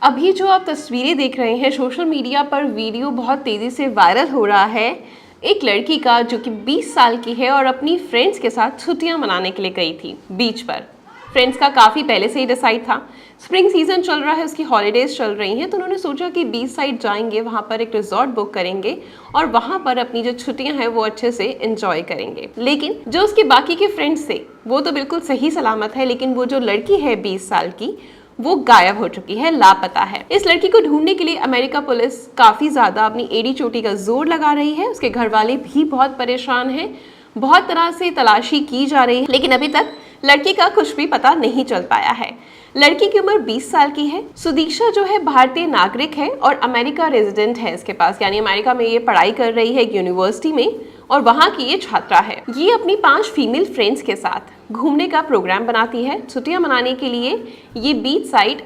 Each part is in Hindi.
अभी जो आप तस्वीरें देख रहे हैं सोशल मीडिया पर वीडियो बहुत तेज़ी से वायरल हो रहा है एक लड़की का जो कि 20 साल की है और अपनी फ्रेंड्स के साथ छुट्टियां मनाने के लिए गई थी बीच पर। फ्रेंड्स का काफ़ी पहले से ही डिसाइड था। स्प्रिंग सीजन चल रहा है, उसकी हॉलीडेज चल रही हैं, तो उन्होंने सोचा कि बीच साइड जाएंगे, वहाँ पर एक रिजॉर्ट बुक करेंगे और वहाँ पर अपनी जो छुट्टियां हैं वो अच्छे से एंजॉय करेंगे। लेकिन जो उसके बाकी के फ्रेंड्स थे वो तो बिल्कुल सही सलामत है, लेकिन वो जो लड़की है 20 साल की वो गायब हो चुकी है, लापता है। इस लड़की को ढूंढने के लिए अमेरिका पुलिस काफी ज्यादा अपनी एड़ी चोटी का जोर लगा रही है। उसके घर वाले भी बहुत परेशान हैं, बहुत तरह से तलाशी की जा रही है, लेकिन अभी तक लड़की का कुछ भी पता नहीं चल पाया है। लड़की की उम्र 20 साल की है। सुदीक्षा जो है भारतीय नागरिक है और अमेरिका रेजिडेंट है इसके पास, यानी अमेरिका में ये पढ़ाई कर रही है एक यूनिवर्सिटी में और वहाँ की ये छात्रा है। ये अपनी 5 फीमेल फ्रेंड्स के साथ घूमने का प्रोग्राम बनाती है। छुट्टियां मनाने के लिए ये बीच साइड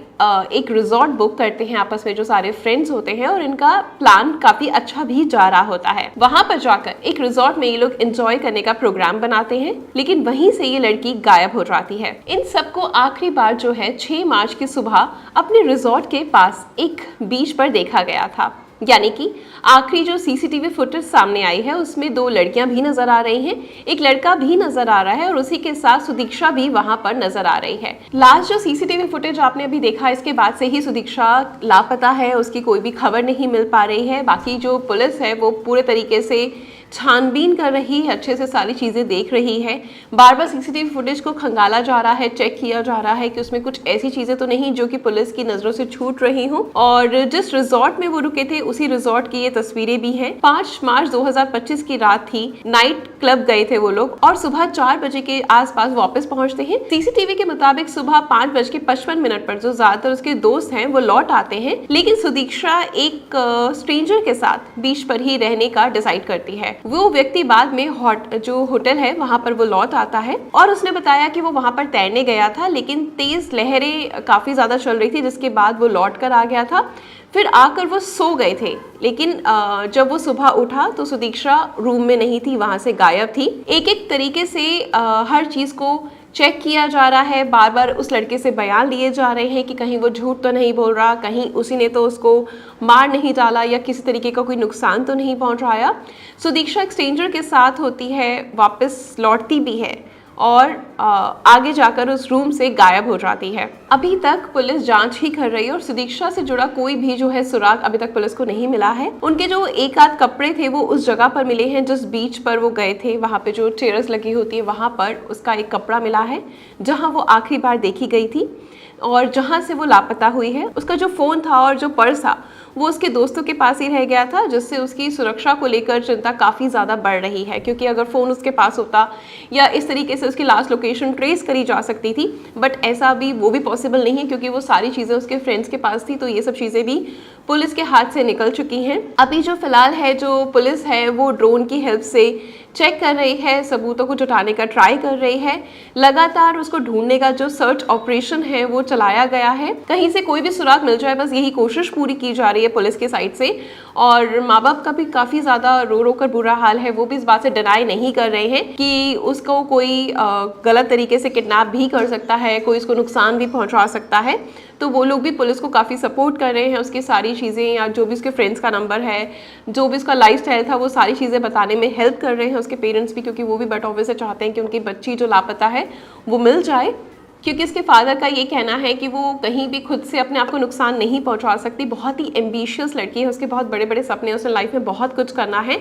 एक रिजॉर्ट बुक करते हैं आपस में जो सारे फ्रेंड्स होते हैं और इनका प्लान काफी अच्छा भी जा रहा होता है। वहां पर जाकर एक रिजॉर्ट में ये लोग एंजॉय करने का प्रोग्राम बनाते हैं, लेकिन वहीं से ये लड़की गायब हो जाती है। इन सबको आखिरी बार जो है 6 मार्च की सुबह अपने रिजॉर्ट के पास एक बीच पर देखा गया था, यानी कि आखिरी जो सीसीटीवी फुटेज सामने आई है उसमें 2 लड़कियां भी नजर आ रही हैं, एक लड़का भी नजर आ रहा है और उसी के साथ सुदीक्षा भी वहां पर नजर आ रही है। लास्ट जो सीसीटीवी फुटेज आपने अभी देखा, इसके बाद से ही सुदीक्षा लापता है, उसकी कोई भी खबर नहीं मिल पा रही है। बाकी जो पुलिस है वो पूरे तरीके से छानबीन कर रही है, अच्छे से सारी चीज़ें देख रही है। बार बार सीसीटीवी फुटेज को खंगाला जा रहा है, चेक किया जा रहा है कि उसमें कुछ ऐसी चीज़ें तो नहीं जो कि पुलिस की नज़रों से छूट रही हों। और जिस रिजॉर्ट में वो रुके थे उसी रिजॉर्ट की ये तस्वीरें भी हैं। 5 मार्च 2025 की रात थी, नाइट क्लब गए थे वो लोग और सुबह 4 बजे के आसपास वापस पहुंचते हैं। सीसीटीवी के मुताबिक सुबह 5:55 पर जो ज्यादातर उसके दोस्त हैं वो लौट आते हैं, लेकिन सुदीक्षा एक स्ट्रेंजर के साथ बीच पर ही रहने का डिसाइड करती है। वो व्यक्ति बाद में जो होटल है वहां पर वो लौट आता है और उसने बताया कि वो वहां पर तैरने गया था, लेकिन तेज लहरें काफी ज्यादा चल रही थी, जिसके बाद वो लौट कर आ गया था। फिर आकर वो सो गए थे, लेकिन जब वो सुबह उठा तो सुदीक्षा रूम में नहीं थी, वहां से गायब थी। एक एक तरीके से हर चीज को चेक किया जा रहा है, बार बार उस लड़के से बयान लिए जा रहे हैं कि कहीं वो झूठ तो नहीं बोल रहा, कहीं उसी ने तो उसको मार नहीं डाला या किसी तरीके का कोई नुकसान तो नहीं पहुंचाया। सुदीक्षा एक स्ट्रेंजर के साथ होती है, वापस लौटती भी है और आगे जाकर उस रूम से गायब हो जाती है। अभी तक पुलिस जांच ही कर रही है और सुदीक्षा से जुड़ा कोई भी जो है सुराग अभी तक पुलिस को नहीं मिला है। उनके जो एक आध कपड़े थे वो उस जगह पर मिले हैं जिस बीच पर वो गए थे, वहां पे जो चेयर्स लगी होती है वहां पर उसका एक कपड़ा मिला है जहां वो आखिरी बार देखी गई थी और जहां से वो लापता हुई है। उसका जो फोन था और जो पर्स था वो उसके दोस्तों के पास ही रह गया था, जिससे उसकी सुरक्षा को लेकर चिंता काफ़ी ज़्यादा बढ़ रही है, क्योंकि अगर फ़ोन उसके पास होता या इस तरीके से उसकी लास्ट लोकेशन ट्रेस करी जा सकती थी, बट ऐसा भी वो भी पॉसिबल नहीं है क्योंकि वो सारी चीज़ें उसके फ्रेंड्स के पास थी, तो ये सब चीज़ें भी पुलिस के हाथ से निकल चुकी हैं। अभी जो फिलहाल है जो पुलिस है वो ड्रोन की हेल्प से चेक कर रही है, सबूतों को जुटाने का ट्राई कर रही है। लगातार उसको ढूंढने का जो सर्च ऑपरेशन है वो चलाया गया है, कहीं से कोई भी सुराग मिल जाए बस यही कोशिश पूरी की जा रही है पुलिस के साइड से। और माँ बाप का भी काफ़ी ज़्यादा रो रो कर बुरा हाल है, वो भी इस बात से डिनाई नहीं कर रहे हैं कि उसको कोई गलत तरीके से किडनैप भी कर सकता है, कोई उसको नुकसान भी पहुँचा सकता है। तो वो लोग भी पुलिस को काफ़ी सपोर्ट कर रहे हैं, उसकी सारी चीज़ें या जो भी उसके फ्रेंड्स का नंबर है, जो भी उसका लाइफस्टाइल था, वो सारी चीज़ें बताने में हेल्प कर रहे हैं उसके पेरेंट्स भी, क्योंकि वो भी बट ऑब्वियस चाहते हैं कि उनकी बच्ची जो लापता है वो मिल जाए। क्योंकि इसके फादर का ये कहना है कि वो कहीं भी खुद से अपने आप को नुकसान नहीं पहुंचा सकती, बहुत ही एम्बिशियस लड़की है, उसके बहुत बड़े बड़े सपने हैं, उसने लाइफ में बहुत कुछ करना है,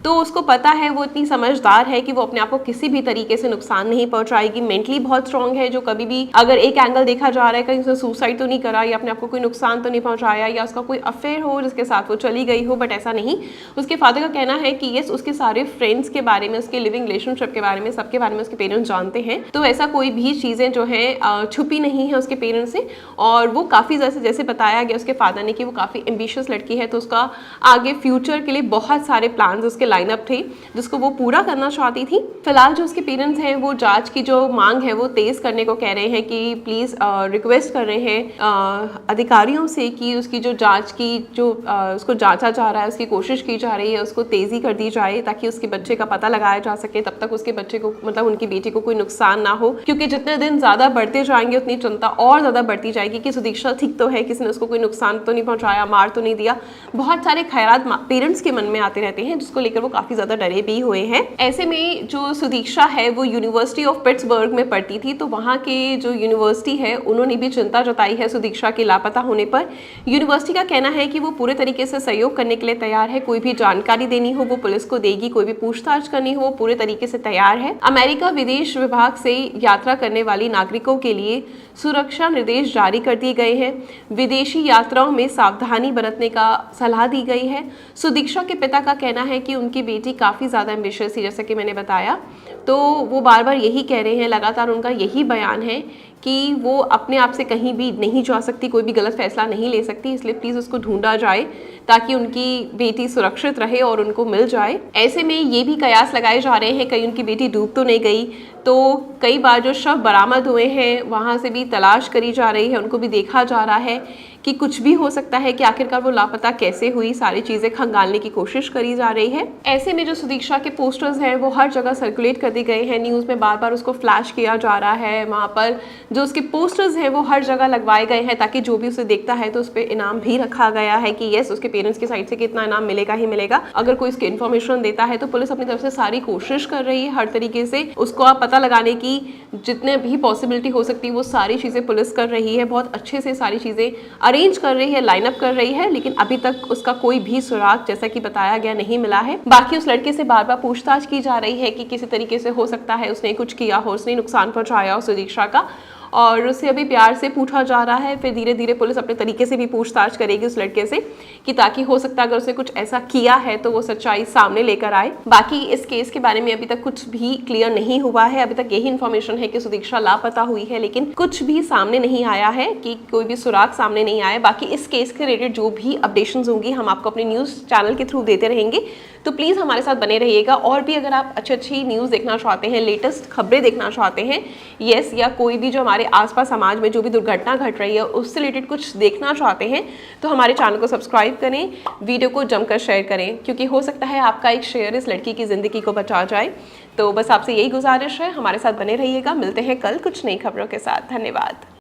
तो उसको पता है, वो इतनी समझदार है कि वो अपने आप को किसी भी तरीके से नुकसान नहीं पहुंचाएगी। मेंटली बहुत स्ट्रांग है, जो कभी भी अगर एक एंगल देखा जा रहा है कहीं उसने सुसाइड तो नहीं करा या अपने आप को कोई नुकसान तो नहीं पहुंचाया या उसका कोई अफेयर हो जिसके साथ वो चली गई हो, बट ऐसा नहीं। उसके फादर का कहना है कि यस, उसके सारे फ्रेंड्स के बारे में, उसके लिविंग रिलेशनशिप के बारे में, सबके बारे में उसके पेरेंट्स जानते हैं, तो ऐसा कोई भी चीज़ें जो है छुपी नहीं है उसके पेरेंट्स से। और वो काफ़ी जैसे बताया गया उसके फादर ने कि वो काफ़ी एम्बिशियस लड़की है, तो उसका आगे फ्यूचर के लिए बहुत सारे प्लान्स उसके लाइनअप थे जिसको वो पूरा करना चाहती थी। फिलहाल जो उसके पेरेंट्स हैं वो जांच की जो मांग है वो तेज करने को कह रहे हैं कि प्लीज़ रिक्वेस्ट कर रहे हैं अधिकारियों से कि उसकी जो जांच की जो उसको जांचा जा रहा है, उसकी कोशिश की जा रही है, उसको तेज़ी कर दी जाए ताकि उसके बच्चे का पता लगाया जा सके, तब तक उसके बच्चे को मतलब उनकी बेटी को कोई नुकसान ना हो। क्योंकि जितने दिन ज़्यादा बढ़ते जाएंगे उतनी चिंता और ज़्यादा बढ़ती जाएगी कि सुदीक्षा ठीक तो है, किसी ने उसको कोई नुकसान तो नहीं पहुंचाया, मार तो नहीं दिया। बहुत सारे ख्यालात पेरेंट्स के मन में आते रहते हैं जिसको लेकर वो काफ़ी ज़्यादा डरे भी हुए हैं। ऐसे में जो सुदीक्षा है वो यूनिवर्सिटी ऑफ पिट्सबर्ग में पढ़ती थी, तो वहाँ के जो यूनिवर्सिटी है उन्होंने भी चिंता जताई है सुदीक्षा के लापता होने पर। यूनिवर्सिटी का कहना है कि वो पूरे तरीके से सहयोग करने के लिए तैयार है, कोई भी जानकारी देनी हो वो पुलिस को देगी, कोई भी पूछताछ करनी हो वो पूरे तरीके से तैयार है। अमेरिका विदेश विभाग से यात्रा करने वाली नागरिकों के लिए सुरक्षा निर्देश जारी कर दिए गए हैं। विदेशी यात्राओं में सावधानी बरतने का सलाह दी गई है। सुदीक्षा के पिता का कहना है कि उनकी बेटी काफ़ी ज़्यादा एम्बिशियस थी, जैसा कि मैंने बताया, तो वो बार बार यही कह रहे हैं, लगातार उनका यही बयान है कि वो अपने आप से कहीं भी नहीं जा सकती, कोई भी गलत फैसला नहीं ले सकती, इसलिए प्लीज़ उसको ढूंढा जाए ताकि उनकी बेटी सुरक्षित रहे और उनको मिल जाए। ऐसे में ये भी कयास लगाए जा रहे हैं कहीं उनकी बेटी डूब तो नहीं गई। तो कई बार जो शव बरामद हुए हैं वहाँ से भी तलाश करी जा रही है, उनको भी देखा जा रहा है कि कुछ भी हो सकता है कि आखिरकार वो लापता कैसे हुई, सारी चीज़ें खंगालने की कोशिश करी जा रही है। ऐसे में जो सुदीक्षा के पोस्टर्स हैं वो हर जगह सर्कुलेट कर दिए गए हैं, न्यूज़ में बार बार उसको फ्लैश किया जा रहा है, वहाँ पर जो उसके पोस्टर्स हैं वो हर जगह लगवाए गए हैं ताकि जो भी उसे देखता है तो उस पर इनाम भी रखा गया है कि येस उसके पेरेंट्स की साइड से कितना इनाम मिलेगा ही मिलेगा। अगर कोई इसकी इन्फॉर्मेशन देता है तो पुलिस अपनी तरफ से सारी कोशिश कर रही है, हर तरीके से उसको आप पता लगाने की जितने भी पॉसिबिलिटी हो सकती है वो सारी चीज़ें पुलिस कर रही है, बहुत अच्छे से सारी चीज़ें अरेंज कर रही है, लाइनअप कर रही है, लेकिन अभी तक उसका कोई भी सुराग जैसा कि बताया गया नहीं मिला है। बाकी उस लड़के से बार बार पूछताछ की जा रही है कि किसी तरीके से हो सकता है उसने कुछ किया हो, उसने नुकसान पहुंचाया हो सुदीक्षा का, और उससे अभी प्यार से पूछा जा रहा है। फिर धीरे धीरे पुलिस अपने तरीके से भी पूछताछ करेगी उस लड़के से कि ताकि हो सकता है अगर उसने कुछ ऐसा किया है तो वो सच्चाई सामने लेकर आए। बाकी इस केस के बारे में अभी तक कुछ भी क्लियर नहीं हुआ है, अभी तक यही इन्फॉर्मेशन है कि सुदीक्षा लापता हुई है, लेकिन कुछ भी सामने नहीं आया है कि कोई भी सुराग सामने नहीं आया। बाकी इस केस के रिलेटेड जो भी अपडेशंस होंगी हम आपको अपने न्यूज़ चैनल के थ्रू देते रहेंगे, तो प्लीज़ हमारे साथ बने रहिएगा। और भी अगर आप अच्छी न्यूज़ देखना चाहते हैं, लेटेस्ट खबरें देखना चाहते हैं, यस, या कोई भी जो हमारे आसपास समाज में जो भी दुर्घटना घट रही है उससे रिलेटेड कुछ देखना चाहते हैं, तो हमारे चैनल को सब्सक्राइब करें, वीडियो को जमकर शेयर करें, क्योंकि हो सकता है आपका एक शेयर इस लड़की की ज़िंदगी को बचा जाए। तो बस आपसे यही गुजारिश है, हमारे साथ बने रहिएगा। मिलते हैं कल कुछ नई खबरों के साथ। धन्यवाद।